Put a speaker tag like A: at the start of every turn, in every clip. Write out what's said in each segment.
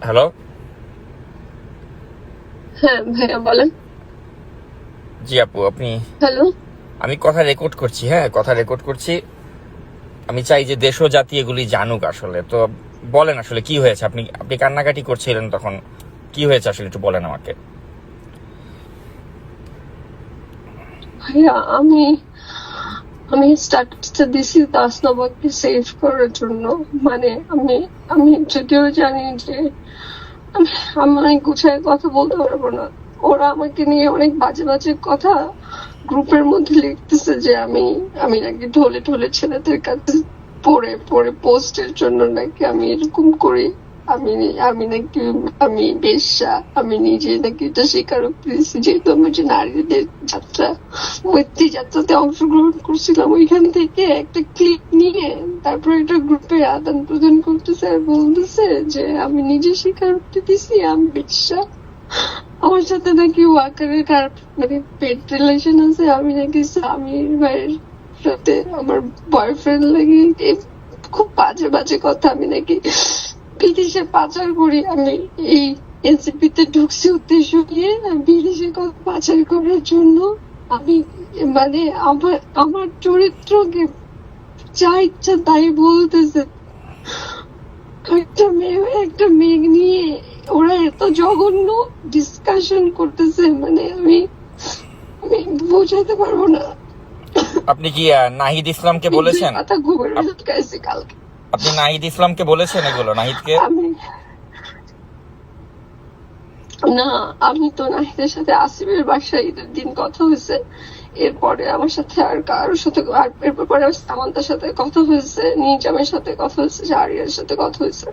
A: Hello.
B: হ্যাঁ ভাইয়া বলেন।
A: জি আপু,
B: হ্যালো।
A: আমি কথা রেকর্ড করছি। হ্যাঁ, কথা রেকর্ড করছি। আমি চাই যে দেশ ও জাতি এগুলি জানুক। আসলে তো বলেন, আসলে কি হয়েছে? আপনি আপনি কান্নাকাটি করছিলেন তখন, কি হয়েছে আসলে একটু বলেন আমাকে।
B: ভাইয়া আমি আমি স্ট্যাটাসটা দিছি তাসনবাকে সেভ করার জন্য। মানে আমি আমি যদিও জানি যে আমি আমি অনেক গুছায় কথা বলতে পারবো না। ওরা আমাকে নিয়ে অনেক বাজে বাজে কথা গ্রুপের মধ্যে লিখতেছে যে আমি আমি নাকি ঢলে ঢলে ছেলেদের কাছে পড়ে পড়ে পোস্টের জন্য নাকি আমি এরকম করি। আমি আমি নাকি আমি বেশ্যা। আমি নিজে নাকি এটা স্বীকারোক্তি দিচ্ছি, যেহেতু আমি যে নারীদের যাত্রা মৈত্রী যাত্রাতে অংশগ্রহণ করছিলাম, ওইখান থেকে একটা ক্লিপ নিয়ে তারপর একটা গ্রুপে আদান প্রদান করতেছে আর বলতেছে যে আমি নিজে স্বীকারোক্তি দিছি আমি বেশ্যা। আমার সাথে নাকি ওয়াকারের খারাপ মানে পেট রিলেশন আছে। আমি নাকি স্বামীর ভাইয়ের সাথে আমার বয়ফ্রেন্ড লাগে খুব বাজে বাজে কথা। আমি নাকি বিদেশে পাচার করি। আমি এই এনসিপি তে ঢুকছি উদ্দেশ্য নিয়ে বিদেশে পাচার করার জন্য। আমি মানে আমার আমার চরিত্রকে যা ইচ্ছা তাই বলতেছে। একটা মেয়ে নিয়ে ওরা এত জঘন্য ডিসকাশন করতেছে, মানে আমি আমি বোঝাতে পারবো না।
A: আপনি কি নাহিদ ইসলামকে বলেছেন?
B: কথা ঘুমের কাছে কালকে
A: আপনি নাহিদ ইসলামকে বলেছেন এগুলো, নাহিদকে?
B: আমি না, আমি তো নাহিদের সাথে আসিফের বাসায় ঈদের দিন কথা হয়েছে। এরপরে আমার সাথে আর কারোর সাথে আর এরপর পরে সামান্তার সাথে কথা হয়েছে, নিজামের সাথে কথা হয়েছে, আরিয়ার সাথে কথা হয়েছে।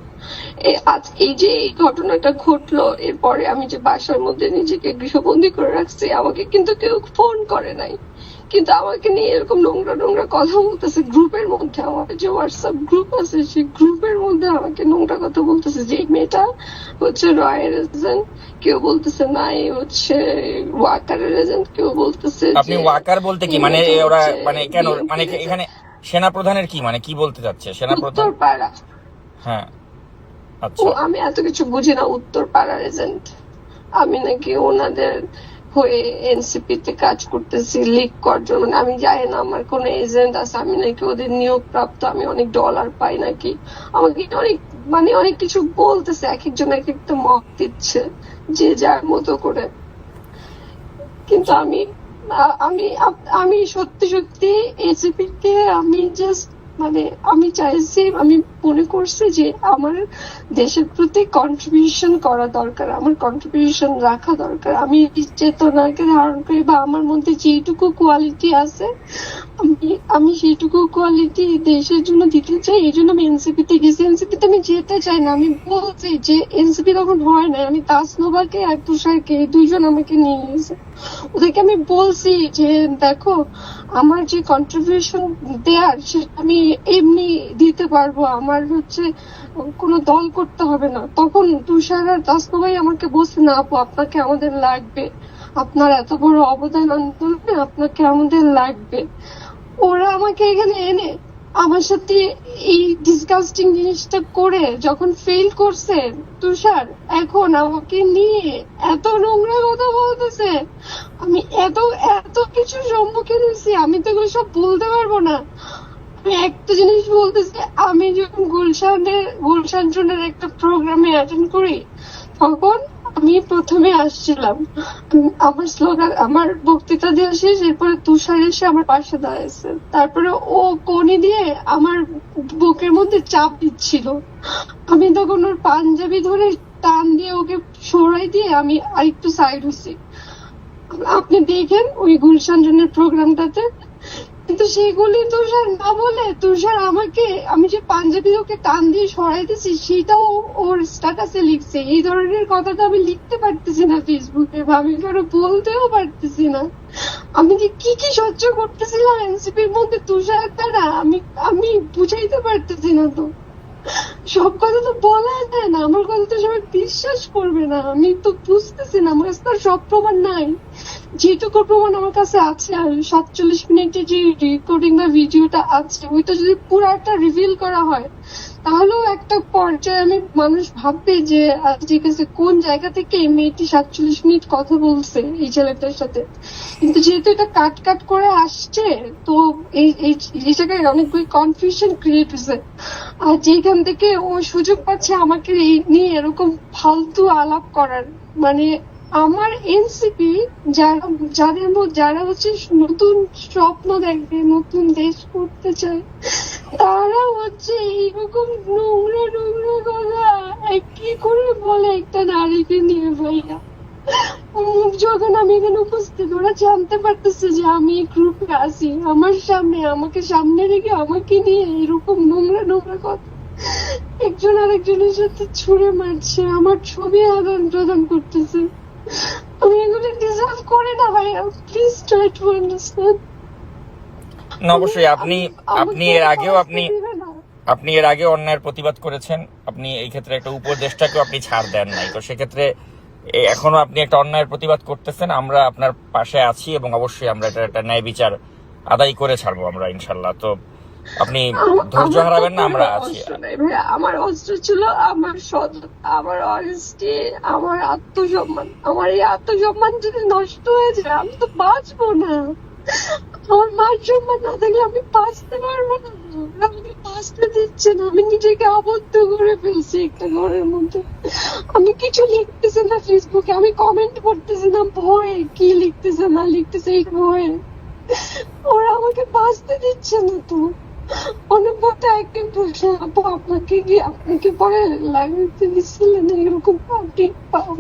B: আজ এই যে এই ঘটনাটা ঘটলো, এরপরে আমি যে বাসার মধ্যে নিজেকে গৃহবন্দী করে রাখছি, আমাকে কিন্তু কেউ ফোন করে নাই, কিন্তু আমাকে নিয়ে এরকম নোংরা নোংরা কথা বলতেছে গ্রুপের মধ্যে। আমাদের যে হোয়াটসঅ্যাপ গ্রুপ আছে সেই গ্রুপের মধ্যে আমাকে নোংরা কথা বলতেছে যে মেয়েটা হচ্ছে রয়ের এজেন্ট, কেউ বলতেছে না এই হচ্ছে ওয়াকারের এজেন্ট, কেউ বলতেছে
A: আপনি ওয়াকার বলতে কি মানে? ওরা মানে কেন, মানে এখানে সেনা প্রধানের কি মানে, কি বলতে চাচ্ছে সেনা প্রধান?
B: উত্তরপাড়া।
A: হ্যাঁ,
B: ও
A: আচ্ছা।
B: আমি এত কিছু বুঝি না। উত্তরপাড়ার এজেন্ট। আমি নাকি ওনাদের হয়ে এনসিপি তে কাজ করতেছি লিক করার জন্য। মানে আমি জানি না আমার কোন এজেন্ট আছে, আমি নাকি ওদের নিয়োগ প্রাপ্ত, আমি অনেক ডলার পাই নাকি। আমাকে অনেক মানে অনেক কিছু বলতেছে, এক একজন এক একটা মত দিচ্ছে যে যার মতো করে। কিন্তু আমি আমি আমি সত্যি সত্যি এনসিপি কে আমি জাস্ট মানে আমি চাইছি, আমি মনে করছি যে আমার দেশের প্রতি কন্ট্রিবিউশন করা দরকার, আমার কন্ট্রিবিউশন রাখা দরকার। আমি চেতনাকে ধারণ করি বা আমার মধ্যে যেটুকু কোয়ালিটি আছে আমি আমি সেইটুকু কোয়ালিটি দেশের জন্য দিতে চাই। এই জন্য আমি এনসিপি তে গেছি। এনসিপি তে আমি যেতে চাই না। আমি বলছি যে এনসিপি তখন হয় না, আমি তাসনোভাকে আর তুষারকে দুইজন আমাকে নিয়ে গেছে। ওদেরকে আমি বলছি যে দেখো আমার যে কন্ট্রিবিউশন দেয়ার সেটা আমি এমনি দিতে পারবো, আমার হচ্ছে কোনো দল করতে হবে না। তখন তুষার আর তাসনোভাই আমাকে বলছে না আপু আপনাকে আমাদের লাগবে, আপনার এত বড় অবদান আন্দোলনে আপনাকে আমাদের লাগবে। ওরা আমাকে এখানে এনে আমার সাথে এই ডিসগাস্টিং জিনিসটা করে যখন ফেল করছে তুষার, এখন আমাকে নিয়ে এত নোংরা কথা বলতেছে। আমি এত এত কিছু সম্মুখীন হয়েছি, আমি তো এগুলো সব বলতে পারবো না। আমি একটা জিনিস বলতেছি, আমি যখন গুলশান জোনের একটা প্রোগ্রামে অ্যাটেন্ড করি তখন আমি প্রথমে আসছিলাম। আমার স্লোগান আমার বক্তৃতা দিয়ে শেষ, এরপরে তুষার এসে আমার পাশে দাঁড়াইছে। তারপরে ও কোনি দিয়ে আমার বুকের মধ্যে চাপ দিচ্ছিল। আমি তখন ওর পাঞ্জাবি ধরে টান দিয়ে ওকে সরাই দিয়ে আমি আরেকটু সাইড হচ্ছি। আপনি দেখেন ওই গুলশান জনের প্রোগ্রামটাতে। কিন্তু সেগুলি তুষার না বলে তুষার আমাকে আমি যে পাঞ্জাবি ওকে টান দিয়ে সরাই দিচ্ছি সেটাও ওর স্ট্যাটাসে লিখছে। এই ধরনের কথাটা আমি লিখতে পারতেছি না ফেসবুকে, বা আমি কারো বলতেও পারতেছি না। আমি যে কি কি সহ্য করতেছিলাম এনসিপির মধ্যে তুষার দ্বারা আমি আমি বুঝাইতে পারতেছি না। তো সব কথা তো বলা যায় না, আমার কথা তো সবাই বিশ্বাস করবে না। আমি তো বুঝতেছি না, আমার কাছে সব প্রমাণ নাই। যেটুকু প্রমাণ আমার কাছে আছে আর 47 মিনিটের যে রেকর্ডিং বা ভিডিওটা আছে ওইটা যদি পুরাটা রিভিল করা হয় তাহলেও একটা পর্যায়ে আমি মানুষ ভাববে যে ঠিক আছে কোন জায়গা থেকে এই মেয়েটি 47 মিনিট কথা বলছে এই ছেলেটার সাথে, কিন্তু যেহেতু এটা কাট কাট করে আসছে তো এই জায়গায় অনেকগুলি কনফিউশন ক্রিয়েট হয়েছে। আর যেখান থেকে ও সুযোগ পাচ্ছে আমাকে এই নিয়ে এরকম ফালতু আলাপ করার, মানে আমার এনসিপি যারা হচ্ছে নতুন স্বপ্ন দেখবে, নতুন দেশ করতে চায়, তারা হচ্ছে এইরকম নোংরা নোংরা কথা কি করে বলে একটা নারীকে নিয়ে ভাইয়া। যখন আমি এখানে উপস্থিত ওরা জানতে পারতেছে যে আমি গ্রুপে আছি, আমাকে সামনে রেখে আমাকে নিয়ে এরকম নোংরা নোংরা কথা একজন আরেকজনের সাথে ছুড়ে মারছে, আমার ছবি আদান প্রদান করতেছে। আমি এগুলো ডিজার্ভ করি না ভাইয়া, প্লিজ ট্রাই টু আন্ডারস্ট্যান্ড।
A: না অবশ্যই আপনি এর আগেও অন্যায়ের প্রতিবাদ করেছেন, আপনি এই ক্ষেত্রে একটা উপদেষ্টাকেও আপনি ছাড় দেন নাই, তো সেক্ষেত্রে এখনো আপনি একটা অন্যায়ের প্রতিবাদ করতেছেন, আমরা আপনার পাশে আছি এবং অবশ্যই আমরা এটা একটা ন্যায় বিচার আদায় করে ছাড়বো আমরা ইনশাল্লাহ। তো আপনি ধৈর্য হারাবেন না, আমরা আছি।
B: আমার অস্ত্র ছিল আমার সততা, আমার অনেস্টি, আমার আত্মসম্মান। আমার এই আত্মসম্মান যদি নষ্ট হয়ে যায় আমি তো বাঁচবো না। আমার মান সম্মান না থাকলে আমি বাঁচতে পারবো না। আমাকে বাঁচতে দিচ্ছে না, আমি নিজেকে আবদ্ধ করে ফেলছি একটা ঘরের মধ্যে। আমি কিছু লিখতেছি না ফেসবুকে, আমি কমেন্ট করতেছি না ভয়ে, কি লিখতেছে না লিখতেছে এই ভয়ে। ওরা আমাকে বাঁচতে দিচ্ছে না। তো অনেক মতো একদিন বলছে আপু আপনি কি পরে লাগাতে দিচ্ছিলেন এরকম, আপনি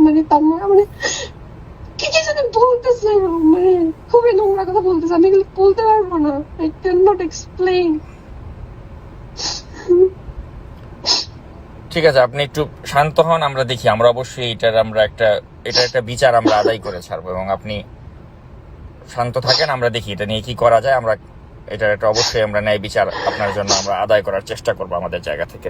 B: মানে তার মানে কি যেন বলতেছে, মানে খুবই নোংরা কথা বলতেছে, আমি এগুলো বলতে পারবো না, আই ক্যান নট এক্সপ্লেইন।
A: ঠিক আছে, আপনি একটু শান্ত হন, আমরা দেখি, আমরা অবশ্যই এটার একটা বিচার আমরা আদায় করে ছাড়বো এবং আপনি শান্ত থাকেন, আমরা দেখি এটা নিয়ে কি করা যায়। আমরা এটার একটা অবশ্যই আমরা ন্যায় বিচার আপনার জন্য আমরা আদায় করার চেষ্টা করবো আমাদের জায়গা থেকে।